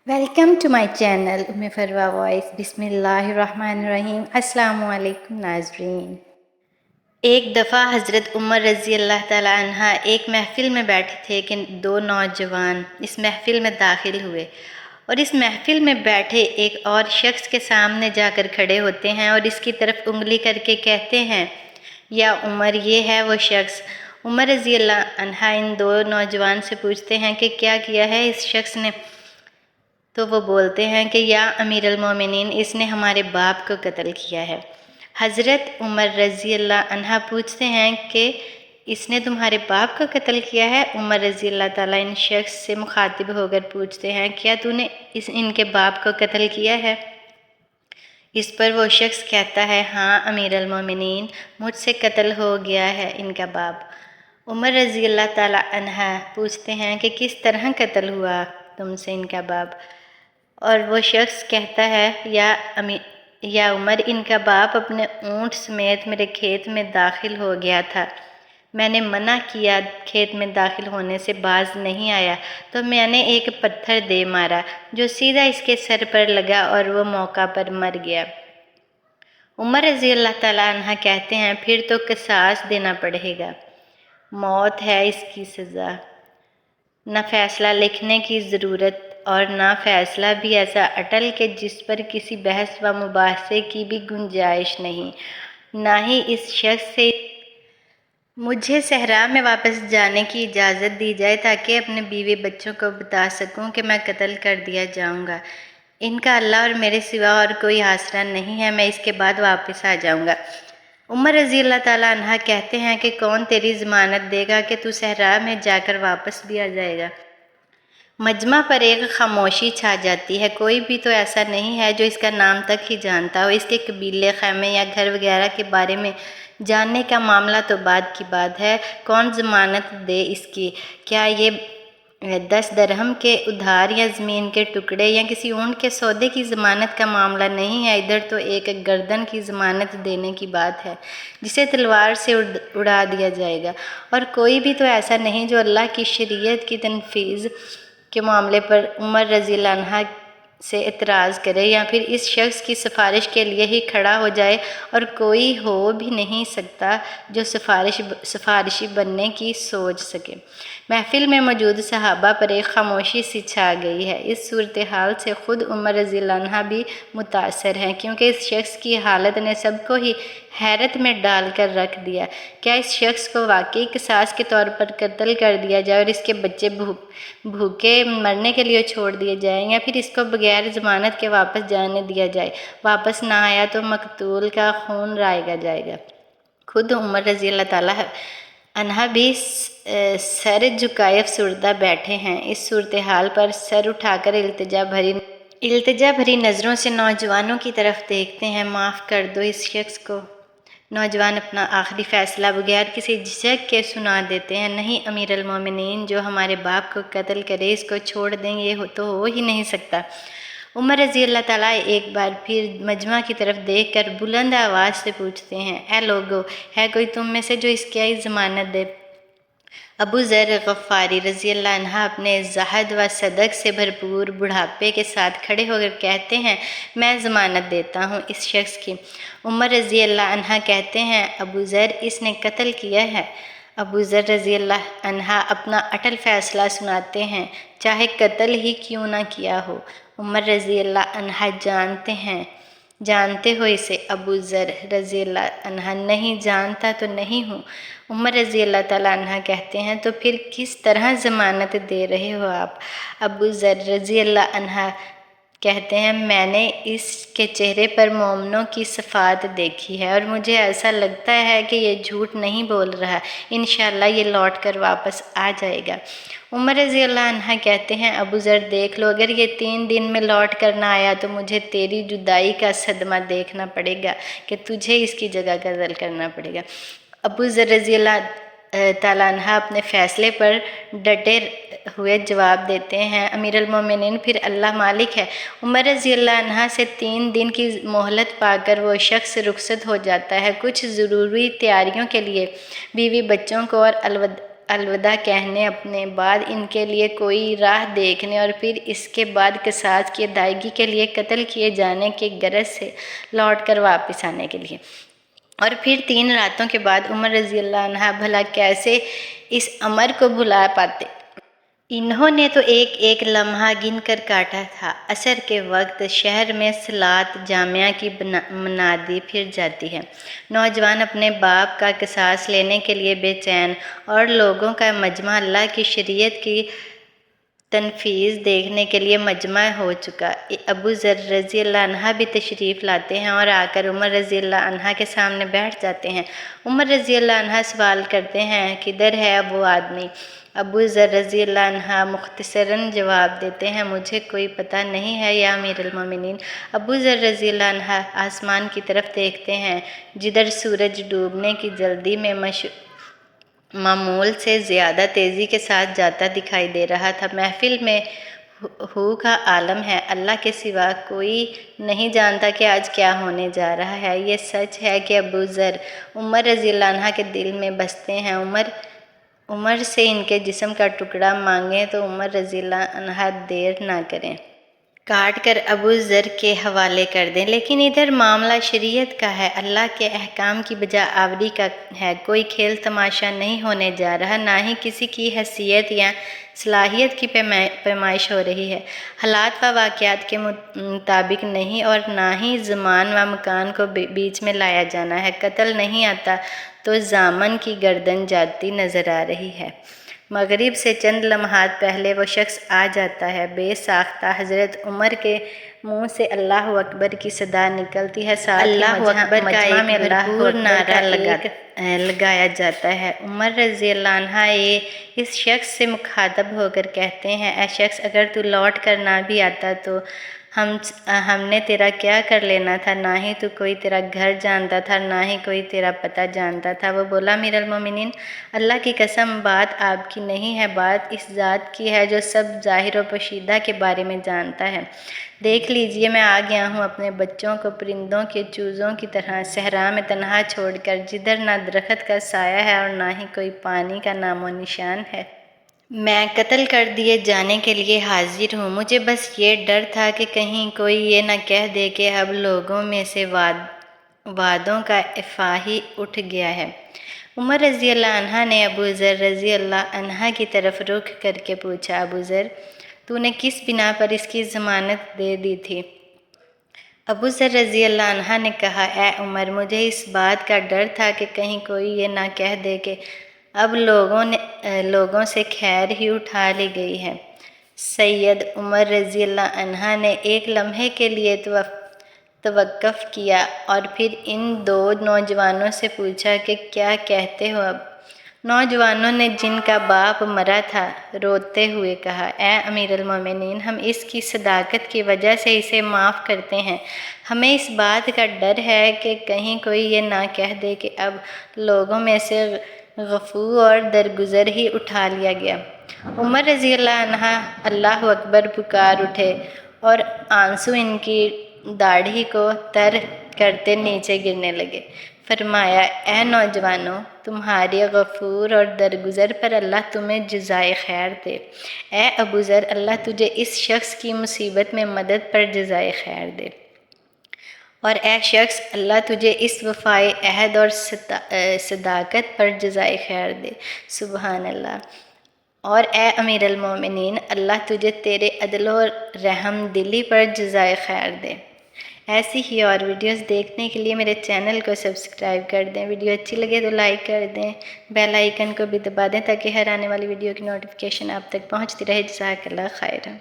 Welcome to my channel ام Farwa voice. بسم اللہ الرحمن الرحیم۔ السلام علیکم ناظرین۔ ایک دفعہ حضرت عمر رضی اللہ تعالی عنہ ایک محفل میں بیٹھے تھے کہ دو نوجوان اس محفل میں داخل ہوئے اور اس محفل میں بیٹھے ایک اور شخص کے سامنے جا کر کھڑے ہوتے ہیں اور اس کی طرف انگلی کر کے کہتے ہیں، یا عمر، یہ ہے وہ شخص۔ عمر رضی اللہ عنہ ان دو نوجوان سے پوچھتے ہیں کہ کیا کیا ہے اس شخص نے؟ تو وہ بولتے ہیں کہ یا امیر المومنین، اس نے ہمارے باپ کو قتل کیا ہے۔ حضرت عمر رضی اللہ عنہ پوچھتے ہیں کہ اس نے تمہارے باپ کو قتل کیا ہے؟ عمر رضی اللہ تعالیٰ ان شخص سے مخاطب ہو کر پوچھتے ہیں، کیا تو نے ان کے باپ کو قتل کیا ہے؟ اس پر وہ شخص کہتا ہے، ہاں امیر المومنین، مجھ سے قتل ہو گیا ہے ان کا باپ۔ عمر رضی اللہ تعالیٰ عنہ پوچھتے ہیں کہ کس طرح قتل ہوا تم سے ان کا باپ؟ اور وہ شخص کہتا ہے، یا عمر، ان کا باپ اپنے اونٹ سمیت میرے کھیت میں داخل ہو گیا تھا۔ میں نے منع کیا کھیت میں داخل ہونے سے، باز نہیں آیا تو میں نے ایک پتھر دے مارا جو سیدھا اس کے سر پر لگا اور وہ موقع پر مر گیا۔ عمر رضی اللہ تعالیٰ عنہ کہتے ہیں، پھر تو قصاص دینا پڑے گا، موت ہے اس کی سزا۔ نہ فیصلہ لکھنے کی ضرورت اور نہ فیصلہ بھی ایسا اٹل کہ جس پر کسی بحث و مباحثے کی بھی گنجائش نہیں۔ نہ ہی اس شخص سے مجھے صحرا میں واپس جانے کی اجازت دی جائے تاکہ اپنے بیوی بچوں کو بتا سکوں کہ میں قتل کر دیا جاؤں گا۔ ان کا اللہ اور میرے سوا اور کوئی آسرا نہیں ہے، میں اس کے بعد واپس آ جاؤں گا۔ عمر رضی اللہ تعالیٰ عنہ کہتے ہیں کہ کون تیری ضمانت دے گا کہ تو صحرا میں جا کر واپس بھی آ جائے گا؟ مجمع پر ایک خاموشی چھا جاتی ہے۔ کوئی بھی تو ایسا نہیں ہے جو اس کا نام تک ہی جانتا ہو۔ اس کے قبیلے، خیمے یا گھر وغیرہ کے بارے میں جاننے کا معاملہ تو بعد کی بات ہے۔ کون ضمانت دے اس کی؟ کیا یہ 10 درہم کے ادھار یا زمین کے ٹکڑے یا کسی اونٹ کے سودے کی ضمانت کا معاملہ نہیں ہے۔ ادھر تو ایک گردن کی ضمانت دینے کی بات ہے جسے تلوار سے اڑا دیا جائے گا، اور کوئی بھی تو ایسا نہیں جو اللہ کی شریعت کی تنفیذ کے معاملے پر عمر رضی اللہ عنہ سے اعتراض کرے یا پھر اس شخص کی سفارش کے لیے ہی کھڑا ہو جائے، اور کوئی ہو بھی نہیں سکتا جو سفارشی بننے کی سوچ سکے۔ محفل میں موجود صحابہ پر ایک خاموشی سی چھا گئی ہے۔ اس صورتحال سے خود عمر رضی اللہ عنہ بھی متاثر ہیں، کیونکہ اس شخص کی حالت نے سب کو ہی حیرت میں ڈال کر رکھ دیا۔ کیا اس شخص کو واقعی قصاص کے طور پر قتل کر دیا جائے اور اس کے بچے بھوکے مرنے کے لیے چھوڑ دیے جائیں، یا پھر اس کو بغیر ضمانت کے واپس جانے دیا جائے؟ واپس نہ آیا تو مقتول کا خون رائگا جائے گا۔ خود عمر رضی اللہ تعالیٰ عنہ بھی سر جھکائے افسردہ بیٹھے ہیں۔ اس صورتحال پر سر اٹھا کر التجا بھری نظروں سے نوجوانوں کی طرف دیکھتے ہیں۔ معاف کر دو اس شخص کو۔ نوجوان اپنا آخری فیصلہ بغیر کسی جھجک کے سنا دیتے ہیں، نہیں امیر المومنین، جو ہمارے باپ کو قتل کرے اس کو چھوڑ دیں، یہ تو ہو ہی نہیں سکتا۔ عمر رضی اللہ تعالیٰ ایک بار پھر مجمع کی طرف دیکھ کر بلند آواز سے پوچھتے ہیں، اے لوگو، ہے کوئی تم میں سے جو اس کی ضمانت دے؟ ابو ذر غفاری رضی اللہ عنہ اپنے زہد و صدق سے بھرپور بڑھاپے کے ساتھ کھڑے ہو کر کہتے ہیں، میں ضمانت دیتا ہوں اس شخص کی۔ عمر رضی اللہ عنہ کہتے ہیں، ابو ذر، اس نے قتل کیا ہے؟ ابو ذر رضی اللہ عنہ اپنا اٹل فیصلہ سناتے ہیں، چاہے قتل ہی کیوں نہ کیا ہو۔ عمر رضی اللہ عنہ جانتے ہو اسے؟ ابو ذر رضی اللہ عنہ نہیں جانتا تو نہیں ہوں۔ عمر رضی اللہ تعالیٰ عنہ کہتے ہیں، تو پھر کس طرح ضمانت دے رہے ہو آپ؟ ابو ذر رضی اللہ عنہ کہتے ہیں، میں نے اس کے چہرے پر مومنوں کی صفات دیکھی ہے اور مجھے ایسا لگتا ہے کہ یہ جھوٹ نہیں بول رہا، انشاءاللہ یہ لوٹ کر واپس آ جائے گا۔ عمر رضی اللہ عنہ کہتے ہیں، ابو ذر دیکھ لو، اگر یہ 3 دن میں لوٹ کر نہ آیا تو مجھے تیری جدائی کا صدمہ دیکھنا پڑے گا کہ تجھے اس کی جگہ قتل کرنا پڑے گا۔ ابو ذر رضی اللہ تعالیٰ عنہ اپنے فیصلے پر ڈٹے ہوئے جواب دیتے ہیں، امیر المومنین، پھر اللہ مالک ہے۔ عمر رضی اللہ عنہ سے 3 دن کی مہلت پا کر وہ شخص رخصت ہو جاتا ہے۔ کچھ ضروری تیاریوں کے لیے بیوی بچوں کو اور الوداع کہنے اپنے بعد ان کے لیے کوئی راہ دیکھنے اور پھر اس کے بعد قصاص کی ادائیگی کے لیے قتل کیے جانے کی غرض سے لوٹ کر واپس آنے کے لیے۔ اور پھر 3 راتوں کے بعد عمر رضی اللہ عنہ بھلا کیسے اس امر کو بھلا پاتے؟ انہوں نے تو ایک ایک لمحہ گن کر کاٹا تھا۔ عصر کے وقت شہر میں صلاۃ جامعہ کی منادی پھر جاتی ہے۔ نوجوان اپنے باپ کا قصاص لینے کے لیے بے چین اور لوگوں کا مجمع اللہ کی شریعت کی تنفیذ دیکھنے کے لیے مجمع ہو چکا۔ ابو ذر رضی اللہ عنہ بھی تشریف لاتے ہیں اور آ کر عمر رضی اللہ عنہ کے سامنے بیٹھ جاتے ہیں۔ عمر رضی اللہ عنہ سوال کرتے ہیں، کدھر ہے وہ آدمی؟ ابو ذر رضی اللہ عنہ مختصراً جواب دیتے ہیں، مجھے کوئی پتہ نہیں ہے یا امیر المومنین۔ ابو ذر رضی اللہ عنہ آسمان کی طرف دیکھتے ہیں جدھر سورج ڈوبنے کی جلدی میں معمول سے زیادہ تیزی کے ساتھ جاتا دکھائی دے رہا تھا۔ محفل میں ہو کا عالم ہے، اللہ کے سوا کوئی نہیں جانتا کہ آج کیا ہونے جا رہا ہے۔ یہ سچ ہے کہ ابو ذر عمر رضی اللہ عنہ کے دل میں بستے ہیں۔ عمر سے ان کے جسم کا ٹکڑا مانگیں تو عمر رضی اللہ عنہ دیر نہ کریں، کاٹ کر ابو ذر کے حوالے کر دیں۔ لیکن ادھر معاملہ شریعت کا ہے، اللہ کے احکام کی بجا آوری کا ہے۔ کوئی کھیل تماشا نہیں ہونے جا رہا، نہ ہی کسی کی حیثیت یا صلاحیت کی پیمائش ہو رہی ہے۔ حالات و واقعات کے مطابق نہیں اور نہ ہی زمان و مکان کو بیچ میں لایا جانا ہے۔ قتل نہیں آتا تو ضامن کی گردن جاتی نظر آ رہی ہے۔ مغرب سے چند لمحات پہلے وہ شخص آ جاتا ہے۔ بے ساختہ حضرت عمر کے منہ سے اللہ اکبر کی صدا نکلتی ہے، ساتھ ہی مجمع میں بھرپور نعرہ لگایا جاتا ہے۔ عمر رضی اللہ عنہ اس شخص سے مخاطب ہو کر کہتے ہیں، اے شخص، اگر تو لوٹ کر نہ بھی آتا تو ہم نے تیرا کیا کر لینا تھا؟ نہ ہی تو کوئی تیرا گھر جانتا تھا، نہ ہی کوئی تیرا پتہ جانتا تھا۔ وہ بولا، امیر المومنین، اللہ کی قسم، بات آپ کی نہیں ہے، بات اس ذات کی ہے جو سب ظاہر و پوشیدہ کے بارے میں جانتا ہے۔ دیکھ لیجئے، میں آ گیا ہوں اپنے بچوں کو پرندوں کے چوزوں کی طرح صحرا میں تنہا چھوڑ کر، جدھر نہ درخت کا سایہ ہے اور نہ ہی کوئی پانی کا نام و نشان ہے۔ میں قتل کر دیے جانے کے لیے حاضر ہوں۔ مجھے بس یہ ڈر تھا کہ کہیں کوئی یہ نہ کہہ دے کہ اب لوگوں میں سے وعدوں کا افواہی اٹھ گیا ہے۔ عمر رضی اللہ عنہ نے ابو ذر رضی اللہ عنہ کی طرف رخ کر کے پوچھا، ابو ذر، تو نے کس بنا پر اس کی ضمانت دے دی تھی؟ ابو ذر رضی اللہ عنہ نے کہا، اے عمر، مجھے اس بات کا ڈر تھا کہ کہیں کوئی یہ نہ کہہ دے کہ اب لوگوں سے خیر ہی اٹھا لی گئی ہے۔ سید عمر رضی اللہ عنہ نے ایک لمحے کے لیے توقف کیا اور پھر ان 2 نوجوانوں سے پوچھا کہ کیا کہتے ہو اب؟ نوجوانوں نے، جن کا باپ مرا تھا، روتے ہوئے کہا، اے امیر المومنین، ہم اس کی صداقت کی وجہ سے اسے معاف کرتے ہیں۔ ہمیں اس بات کا ڈر ہے کہ کہیں کوئی یہ نہ کہہ دے کہ اب لوگوں میں سے غفو اور درگزر ہی اٹھا لیا گیا۔ عمر رضی اللہ عنہ اللہ اکبر پکار اٹھے اور آنسو ان کی داڑھی کو تر کرتے نیچے گرنے لگے۔ فرمایا، اے نوجوانوں، تمہاری غفور اور درگزر پر اللہ تمہیں جزائے خیر دے۔ اے ابو ذر، اللہ تجھے اس شخص کی مصیبت میں مدد پر جزائے خیر دے، اور اے شخص، اللہ تجھے اس وفائے عہد اور صداقت پر جزائے خیر دے۔ سبحان اللہ۔ اور اے امیر المومنین، اللہ تجھے تیرے عدل و رحم دلی پر جزائے خیر دے۔ ایسی ہی اور ویڈیوز دیکھنے کے لیے میرے چینل کو سبسکرائب کر دیں۔ ویڈیو اچھی لگے تو لائک کر دیں، بیل آئیکن کو بھی دبا دیں تاکہ ہر آنے والی ویڈیو کی نوٹیفیکیشن آپ تک پہنچتی رہے۔ جزاک اللہ خیرا۔